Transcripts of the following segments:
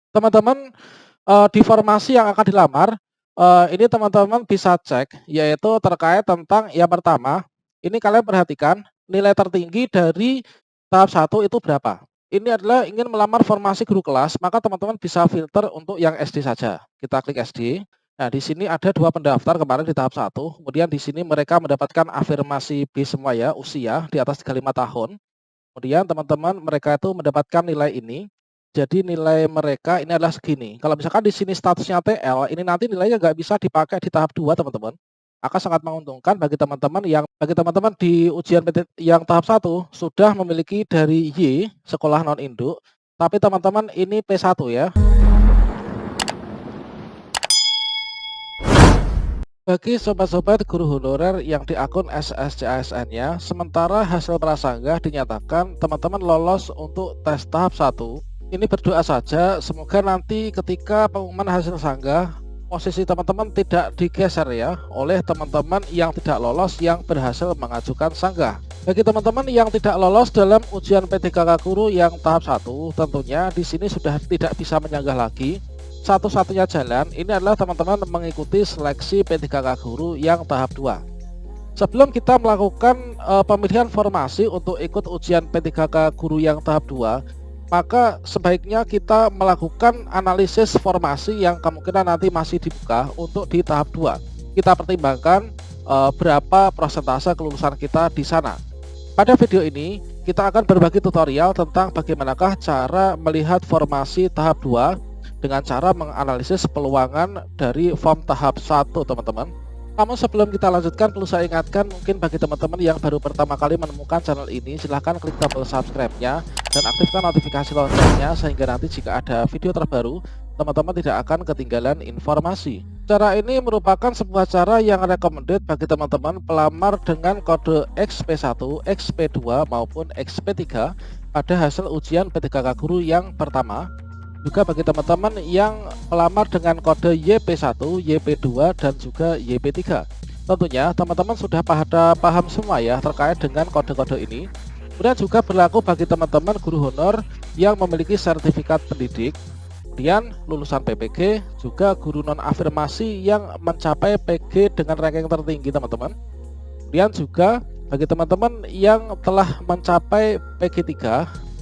Teman-teman, di formasi yang akan dilamar, ini teman-teman bisa cek, yaitu terkait tentang yang pertama, ini kalian perhatikan nilai tertinggi dari tahap satu itu berapa. Ini adalah ingin melamar formasi guru kelas, maka teman-teman bisa filter untuk yang SD saja. Kita klik SD. Nah, di sini ada 2 pendaftar kemarin di tahap satu. Kemudian di sini mereka mendapatkan afirmasi B semua ya, usia di atas 35 tahun. Kemudian teman-teman mereka itu mendapatkan nilai ini, jadi nilai mereka ini adalah segini. Kalau misalkan di sini statusnya TL, ini nanti nilainya nggak bisa dipakai di tahap 2 teman-teman. Akan sangat menguntungkan bagi teman-teman di ujian PT yang tahap satu sudah memiliki dari Y, sekolah non-induk, tapi teman-teman ini P1 ya. Bagi sobat-sobat guru honorer yang di akun SSCASN-nya, sementara hasil prasanggah dinyatakan teman-teman lolos untuk tes tahap satu. Ini berdoa saja, semoga nanti ketika pengumuman hasil sanggah, posisi teman-teman tidak digeser ya oleh teman-teman yang tidak lolos yang berhasil mengajukan sanggah. Bagi teman-teman yang tidak lolos dalam ujian P3K Guru yang tahap satu, tentunya di sini sudah tidak bisa menyanggah lagi. Satu-satunya jalan ini adalah teman-teman mengikuti seleksi P3K Guru yang tahap 2. Sebelum kita melakukan pemilihan formasi untuk ikut ujian P3K Guru yang tahap 2, maka sebaiknya kita melakukan analisis formasi yang kemungkinan nanti masih dibuka untuk di tahap 2. Kita pertimbangkan berapa persentase kelulusan kita di sana. Pada video ini kita akan berbagi tutorial tentang bagaimanakah cara melihat formasi tahap 2 dengan cara menganalisis peluangan dari form tahap 1 teman-teman. Namun sebelum kita lanjutkan, perlu saya ingatkan, mungkin bagi teman-teman yang baru pertama kali menemukan channel ini, silahkan klik tombol subscribe-nya dan aktifkan notifikasi loncengnya sehingga nanti jika ada video terbaru, teman-teman tidak akan ketinggalan informasi. Cara ini merupakan sebuah cara yang recommended bagi teman-teman pelamar dengan kode XP1, XP2 maupun XP3 pada hasil ujian P3K Guru yang pertama. Juga bagi teman-teman yang pelamar dengan kode YP1, YP2 dan juga YP3. Tentunya teman-teman sudah paham semua ya terkait dengan kode-kode ini. Kemudian juga berlaku bagi teman-teman guru honor yang memiliki sertifikat pendidik, kemudian lulusan PPG, juga guru non afirmasi yang mencapai PG dengan ranking tertinggi teman-teman. Kemudian juga bagi teman-teman yang telah mencapai PG3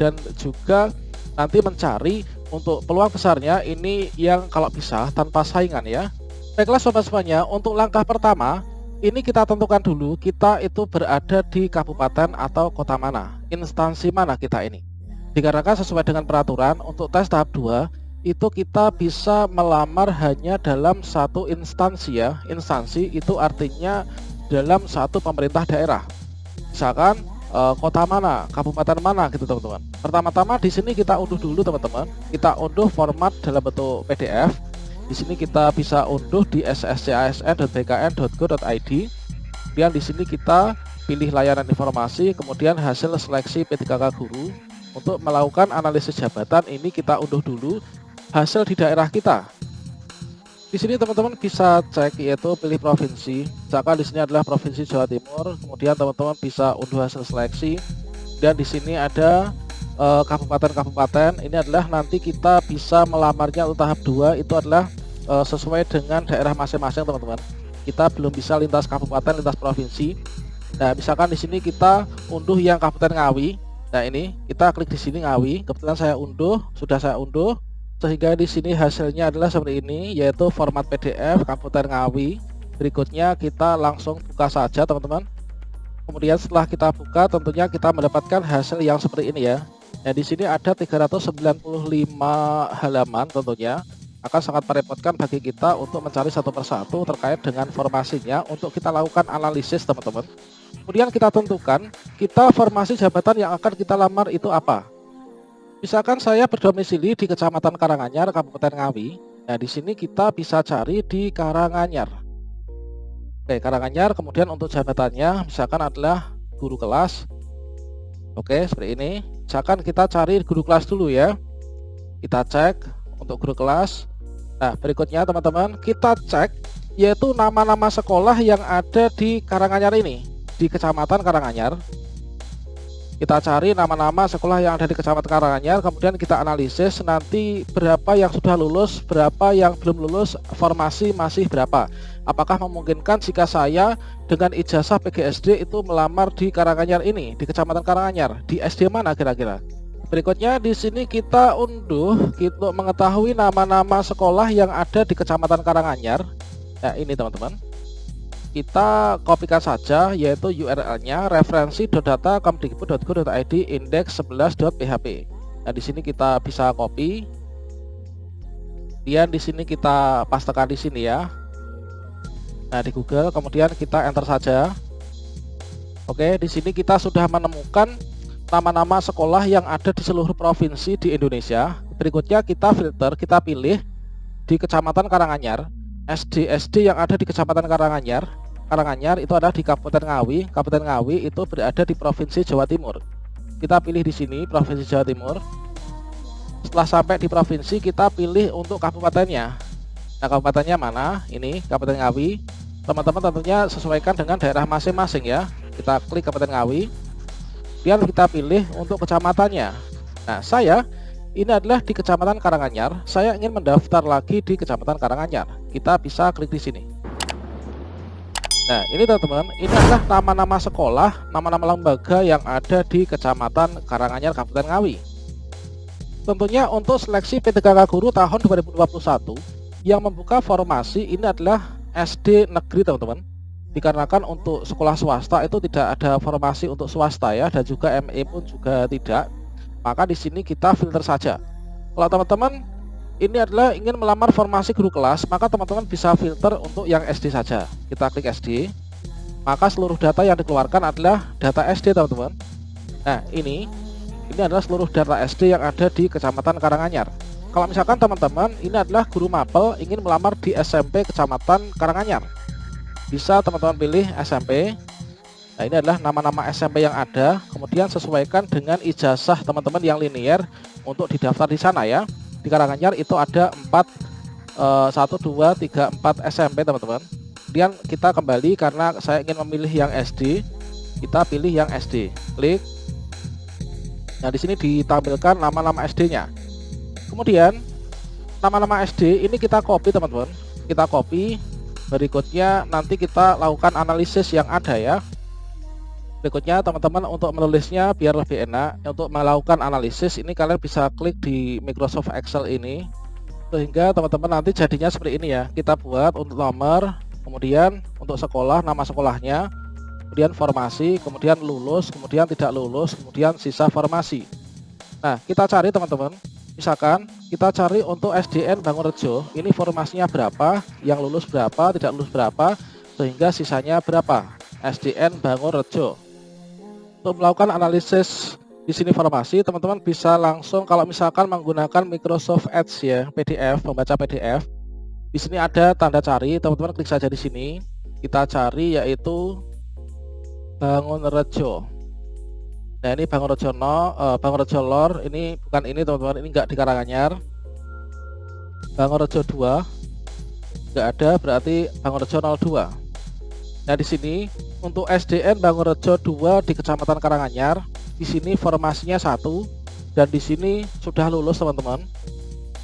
dan juga nanti mencari untuk peluang besarnya ini yang kalau bisa tanpa saingan ya. Baiklah sobat semuanya, untuk langkah pertama ini kita tentukan dulu kita itu berada di kabupaten atau kota mana, instansi mana kita ini. Dikarenakan sesuai dengan peraturan untuk tes tahap 2 itu kita bisa melamar hanya dalam satu instansi ya. Instansi itu artinya dalam satu pemerintah daerah. Misalkan kota mana, kabupaten mana gitu teman-teman. Pertama-tama di sini kita unduh dulu teman-teman. Kita unduh format dalam bentuk PDF. Di sini kita bisa unduh di sscsn.bkn.go.id. Kemudian di sini kita pilih layanan informasi, kemudian hasil seleksi P3K Guru. Untuk melakukan analisis jabatan ini kita unduh dulu hasil di daerah kita. Di sini teman-teman bisa cek yaitu pilih provinsi. Misalkan di sini adalah provinsi Jawa Timur. Kemudian teman-teman bisa unduh hasil seleksi. Dan di sini ada kabupaten-kabupaten. Ini adalah nanti kita bisa melamarnya untuk tahap 2 itu adalah sesuai dengan daerah masing-masing teman-teman. Kita belum bisa lintas kabupaten, lintas provinsi. Nah, misalkan di sini kita unduh yang Kabupaten Ngawi. Nah, ini kita klik di sini Ngawi. Kebetulan saya unduh, sudah saya unduh. Sehingga di sini hasilnya adalah seperti ini, yaitu format PDF Kabupaten Ngawi. Berikutnya kita langsung buka saja teman-teman. Kemudian setelah kita buka tentunya kita mendapatkan hasil yang seperti ini ya. Nah, di sini ada 395 halaman tentunya. Akan sangat merepotkan bagi kita untuk mencari satu persatu terkait dengan formasinya untuk kita lakukan analisis teman-teman. Kemudian kita tentukan kita formasi jabatan yang akan kita lamar itu apa. Misalkan saya berdomisili di Kecamatan Karanganyar, Kabupaten Ngawi. Nah, di sini kita bisa cari di Karanganyar. Oke, Karanganyar, kemudian untuk jabatannya misalkan adalah guru kelas. Oke, seperti ini. Misalkan kita cari guru kelas dulu ya. Kita cek untuk guru kelas. Nah, berikutnya teman-teman, kita cek yaitu nama-nama sekolah yang ada di Karanganyar ini, di Kecamatan Karanganyar. Kita cari nama-nama sekolah yang ada di Kecamatan Karanganyar, kemudian kita analisis nanti berapa yang sudah lulus, berapa yang belum lulus, formasi masih berapa. Apakah memungkinkan jika saya dengan ijazah PGSD itu melamar di Karanganyar ini, di Kecamatan Karanganyar, di SD mana kira-kira? Berikutnya di sini kita unduh untuk mengetahui nama-nama sekolah yang ada di Kecamatan Karanganyar. Nah, ini teman-teman. Kita kopikan saja, yaitu URL-nya referensi.data.kemdikbud.go.id index11.php. Nah, di sini kita bisa copy. Kemudian di sini kita pastekan di sini ya. Nah, di Google, kemudian kita enter saja. Oke, di sini kita sudah menemukan nama-nama sekolah yang ada di seluruh provinsi di Indonesia. Berikutnya kita filter, kita pilih di Kecamatan Karanganyar. SD yang ada di Kecamatan Karanganyar itu ada di Kabupaten Ngawi. Kabupaten Ngawi itu berada di Provinsi Jawa Timur. Kita pilih di sini Provinsi Jawa Timur. Setelah sampai di provinsi, kita pilih untuk kabupatennya. Nah, kabupatennya mana? Ini Kabupaten Ngawi. Teman-teman tentunya sesuaikan dengan daerah masing-masing ya. Kita klik Kabupaten Ngawi. Biar kita pilih untuk kecamatannya. Nah, ini adalah di Kecamatan Karanganyar. Saya ingin mendaftar lagi di Kecamatan Karanganyar. Kita bisa klik di sini. Nah, ini teman-teman, ini adalah nama-nama sekolah, nama-nama lembaga yang ada di Kecamatan Karanganyar, Kabupaten Ngawi. Tentunya untuk seleksi P3K Guru tahun 2021 yang membuka formasi ini adalah SD negeri, teman-teman. Dikarenakan untuk sekolah swasta itu tidak ada formasi untuk swasta ya, dan juga ME pun juga tidak. Maka di sini kita filter saja. Kalau teman-teman ini adalah ingin melamar formasi guru kelas, maka teman-teman bisa filter untuk yang SD saja. Kita klik SD, maka seluruh data yang dikeluarkan adalah data SD, teman-teman. Nah, ini adalah seluruh data SD yang ada di Kecamatan Karanganyar. Kalau misalkan teman-teman ini adalah guru mapel ingin melamar di SMP Kecamatan Karanganyar, bisa teman-teman pilih SMP. Nah, ini adalah nama-nama SMP yang ada, kemudian sesuaikan dengan ijazah teman-teman yang linear untuk didaftar di sana ya. Di Karanganyar itu ada 1, 2, 3, 4 SMP, teman-teman. Kemudian kita kembali karena saya ingin memilih yang SD. Kita pilih yang SD, klik. Nah, di sini ditampilkan nama-nama SD-nya. Kemudian nama-nama SD ini kita copy, teman-teman. Kita copy. Berikutnya nanti kita lakukan analisis yang ada ya. Berikutnya teman-teman untuk menulisnya biar lebih enak, untuk melakukan analisis ini kalian bisa klik di Microsoft Excel ini, sehingga teman-teman nanti jadinya seperti ini ya. Kita buat untuk nomor, kemudian untuk sekolah, nama sekolahnya, kemudian formasi, kemudian lulus, kemudian tidak lulus, kemudian sisa formasi. Nah, kita cari teman-teman, misalkan kita cari untuk SDN Bangunrejo, ini formasinya berapa, yang lulus berapa, tidak lulus berapa, sehingga sisanya berapa. SDN Bangunrejo. Untuk melakukan analisis di sini formasi, teman-teman bisa langsung kalau misalkan menggunakan Microsoft Edge ya, PDF, membaca PDF. Di sini ada tanda cari, teman-teman klik saja di sini. Kita cari yaitu Bangunrejo. Nah, ini Bangunrejo Lor, ini bukan ini teman-teman, ini enggak di Karanganyar. Bangunrejo 2 enggak ada, berarti Bangunrejo 02. Nah, di sini untuk SDN Bangunrejo 2 di Kecamatan Karanganyar, di sini formasinya 1 dan di sini sudah lulus, teman-teman.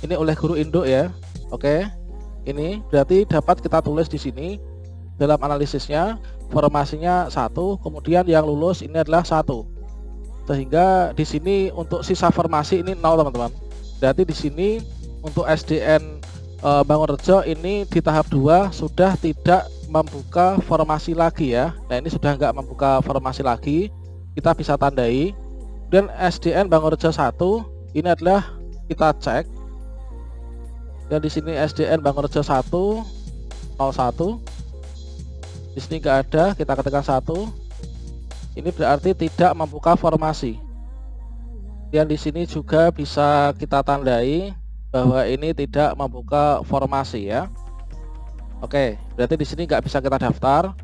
Ini oleh guru induk ya. Oke. Ini berarti dapat kita tulis di sini dalam analisisnya formasinya 1, kemudian yang lulus ini adalah 1. Sehingga di sini untuk sisa formasi ini 0, teman-teman. Berarti di sini untuk SDN Bangunrejo ini di tahap 2 sudah tidak membuka formasi lagi ya. Nah, ini sudah nggak membuka formasi lagi, kita bisa tandai. Dan SDN Bangunrejo 1 ini adalah kita cek, dan di sini SDN Bangunrejo 1 01, di sini nggak ada, kita ketikkan 1. Ini berarti tidak membuka formasi. Dan di sini juga bisa kita tandai bahwa ini tidak membuka formasi ya. Oke, berarti di sini nggak bisa kita daftar.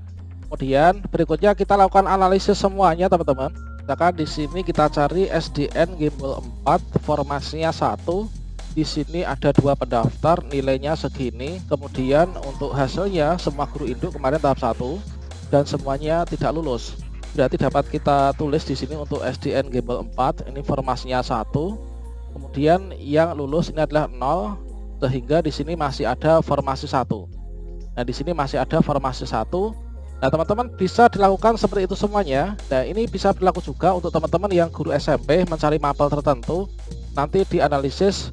Kemudian berikutnya kita lakukan analisis semuanya, teman-teman. Misalkan di sini kita cari SDN Gimbal 4, formasinya 1. Di sini ada 2 pendaftar, nilainya segini. Kemudian untuk hasilnya semua guru induk kemarin tahap 1 dan semuanya tidak lulus. Berarti dapat kita tulis di sini untuk SDN Gembel 4 ini formasinya 1. Kemudian yang lulus ini adalah 0, sehingga di sini masih ada formasi 1. Nah, di sini masih ada formasi 1. Nah, teman-teman bisa dilakukan seperti itu semuanya. Nah, ini bisa berlaku juga untuk teman-teman yang guru SMP mencari mapel tertentu. Nanti dianalisis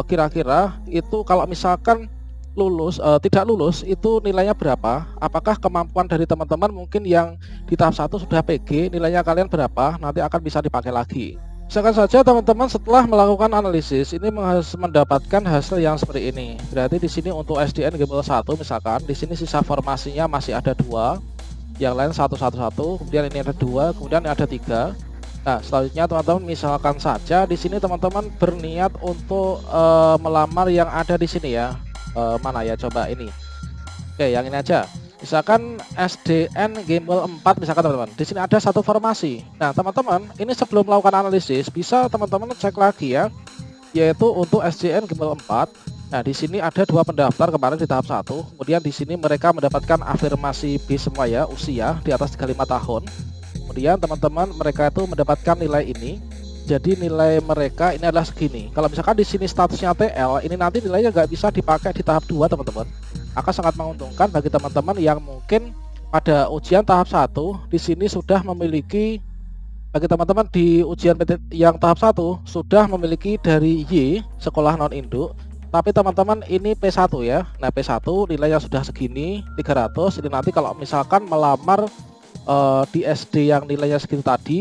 kira-kira itu kalau misalkan tidak lulus itu nilainya berapa, apakah kemampuan dari teman-teman mungkin yang di tahap 1 sudah PG, nilainya kalian berapa, nanti akan bisa dipakai lagi. Misalkan saja teman-teman setelah melakukan analisis ini mendapatkan hasil yang seperti ini. Berarti di sini untuk SDN Gembel 1 misalkan di sini sisa formasinya masih ada 2, yang lain 1 1 1, kemudian ini ada 2, kemudian ada 3. Nah, selanjutnya teman-teman misalkan saja di sini teman-teman berniat untuk melamar yang ada di sini ya. Mana ya, coba ini. Oke, yang ini aja. Misalkan SDN Gembel 4 misalkan teman-teman. Di sini ada 1 formasi. Nah, teman-teman, ini sebelum melakukan analisis bisa teman-teman cek lagi ya. Yaitu untuk SDN Gembel 4. Nah, di sini ada 2 pendaftar kemarin di tahap 1. Kemudian di sini mereka mendapatkan afirmasi B semua ya, usia di atas 35 tahun. Kemudian teman-teman mereka itu mendapatkan nilai ini. Jadi nilai mereka ini adalah segini. Kalau misalkan di sini statusnya TL, ini nanti nilainya nggak bisa dipakai di tahap 2 teman-teman. Akan sangat menguntungkan bagi teman-teman yang mungkin pada ujian tahap 1 di sini sudah memiliki, bagi teman-teman di ujian yang tahap 1 sudah memiliki dari Y sekolah non induk, tapi teman-teman ini P1 ya. Nah, P1 nilainya sudah segini 300. Ini nanti kalau misalkan melamar di SD yang nilainya segitu tadi,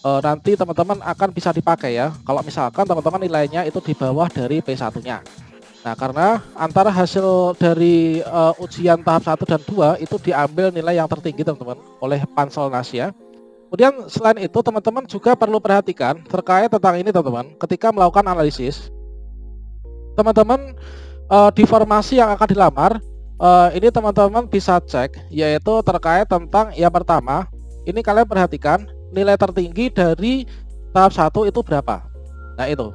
nanti teman-teman akan bisa dipakai ya kalau misalkan teman-teman nilainya itu di bawah dari P1-nya. Nah, karena antara hasil dari ujian tahap 1 dan 2 itu diambil nilai yang tertinggi teman-teman oleh Panselnas ya. Kemudian selain itu teman-teman juga perlu perhatikan terkait tentang ini teman-teman. Ketika melakukan analisis, teman-teman di formasi yang akan dilamar, ini teman-teman bisa cek yaitu terkait tentang yang pertama, ini kalian perhatikan nilai tertinggi dari tahap 1 itu berapa. Nah, itu.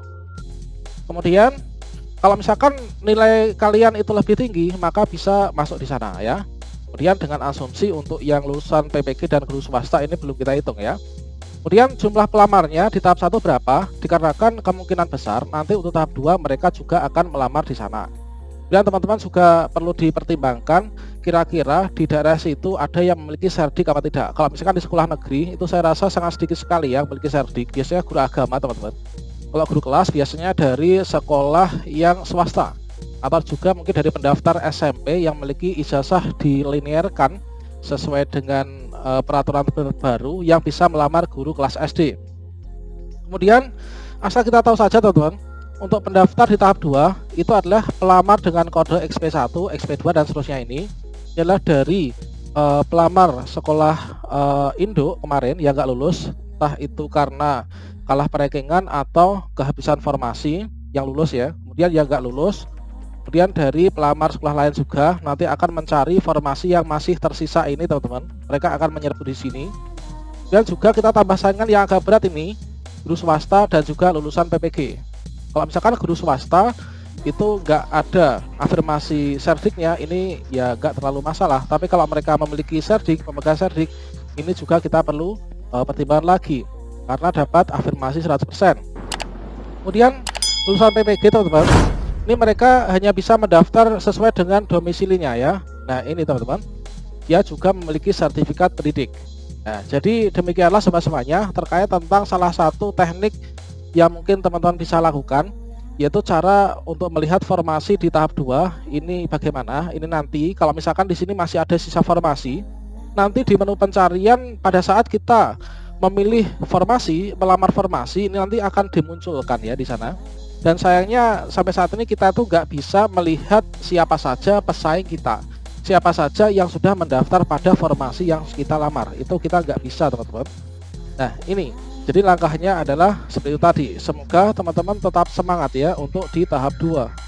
Kemudian kalau misalkan nilai kalian itu lebih tinggi, maka bisa masuk di sana ya. Kemudian dengan asumsi untuk yang lulusan PPG dan guru swasta ini belum kita hitung ya. Kemudian jumlah pelamarnya di tahap 1 berapa? Dikarenakan kemungkinan besar nanti untuk tahap 2 mereka juga akan melamar di sana. Dan teman-teman juga perlu dipertimbangkan kira-kira di daerah situ ada yang memiliki serdik apa tidak. Kalau misalkan di sekolah negeri itu saya rasa sangat sedikit sekali yang memiliki serdik. Biasanya guru agama teman-teman. Kalau guru kelas biasanya dari sekolah yang swasta, atau juga mungkin dari pendaftar SMP yang memiliki ijazah dilinearkan sesuai dengan peraturan terbaru yang bisa melamar guru kelas SD. Kemudian asal kita tahu saja teman-teman, untuk pendaftar di tahap 2 itu adalah pelamar dengan kode XP1, XP2 dan seterusnya. Ini adalah dari pelamar sekolah induk kemarin yang nggak lulus, entah itu karena kalah perankingan atau kehabisan formasi, yang lulus ya. Kemudian yang nggak lulus, kemudian dari pelamar sekolah lain juga nanti akan mencari formasi yang masih tersisa ini teman-teman. Mereka akan menyerbu di sini. Dan juga kita tambah saingan yang agak berat ini, guru swasta dan juga lulusan PPG. Kalau misalkan guru swasta itu nggak ada afirmasi serdiknya, ini ya nggak terlalu masalah. Tapi kalau mereka memiliki serdik, pemegang serdik, ini juga kita perlu pertimbangan lagi karena dapat afirmasi 100%. Kemudian lulusan PPG teman-teman, ini mereka hanya bisa mendaftar sesuai dengan domisilinya ya. Nah, ini teman-teman, dia juga memiliki sertifikat pendidik. Nah, jadi demikianlah semuanya terkait tentang salah satu teknik yang mungkin teman-teman bisa lakukan, yaitu cara untuk melihat formasi di tahap 2 ini bagaimana. Ini nanti kalau misalkan di sini masih ada sisa formasi, nanti di menu pencarian pada saat kita memilih formasi, melamar formasi, ini nanti akan dimunculkan ya di sana. Dan sayangnya sampai saat ini kita tuh nggak bisa melihat siapa saja pesaing kita, siapa saja yang sudah mendaftar pada formasi yang kita lamar, itu kita nggak bisa teman-teman. Nah, ini jadi langkahnya adalah seperti itu tadi. Semoga teman-teman tetap semangat ya untuk di tahap 2.